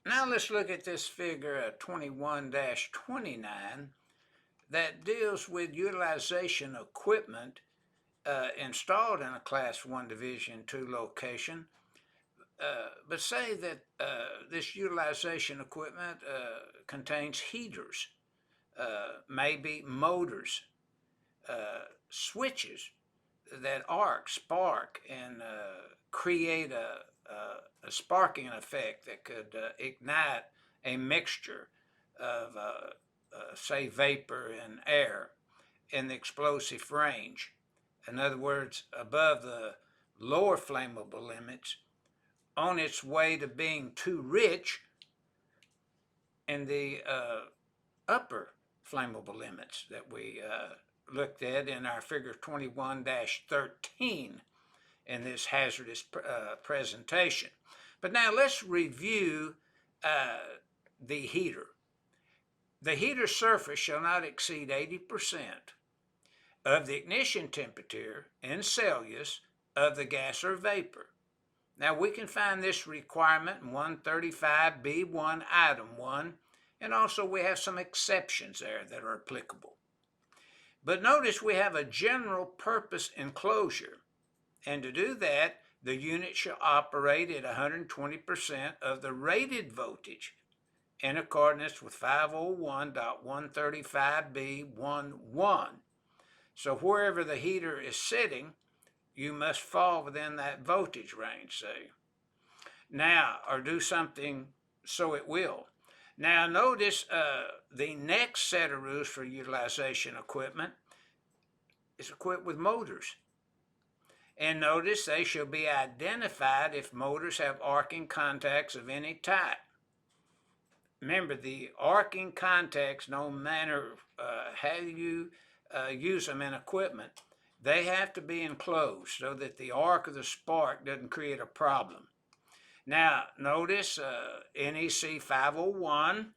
Now let's look at this figure 21-29 that deals with utilization equipment installed in a Class 1 Division 2 location. But say that this utilization equipment contains heaters, maybe motors, switches that arc, spark, and create a sparking effect that could ignite a mixture of, say, vapor and air in the explosive range. In other words, above the lower flammable limits, on its way to being too rich in the upper flammable limits that we looked at in our figure 21-13 in this hazardous presentation. But now let's review the heater. The heater surface shall not exceed 80% of the ignition temperature in Celsius of the gas or vapor. Now we can find this requirement in 135B1 item 1, and also we have some exceptions there that are applicable. But notice we have a general purpose enclosure, and to do that, the unit shall operate at 120% of the rated voltage in accordance with 501.135B11. So wherever the heater is sitting, you must fall within that voltage range, say. Now, or do something so it will. Now notice the next set of rules for utilization equipment is equipped with motors. And notice they shall be identified if motors have arcing contacts of any type. Remember, the arcing contacts, no matter how you use them in equipment, they have to be enclosed so that the arc of the spark doesn't create a problem. Now, notice NEC 501,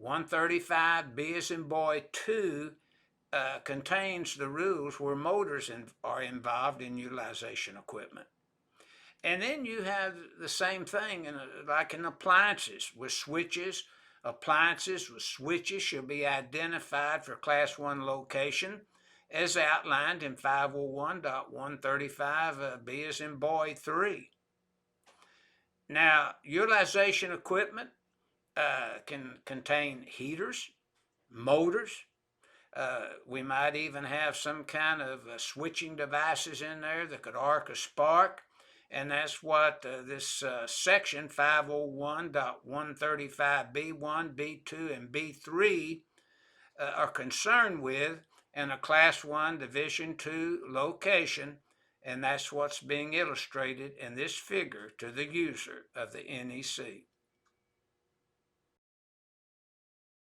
135B as in boy 2 contains the rules where motors are involved in utilization equipment. And then you have the same thing like in appliances with switches. Appliances with switches shall be identified for Class 1 location as outlined in 501.135B as in boy 3. Now, utilization equipment can contain heaters, motors. We might even have some kind of switching devices in there that could arc a spark. And that's what this section 501.135B1, B2, and B3 are concerned with in a Class 1 Division 2 location, and that's what's being illustrated in this figure to the user of the NEC.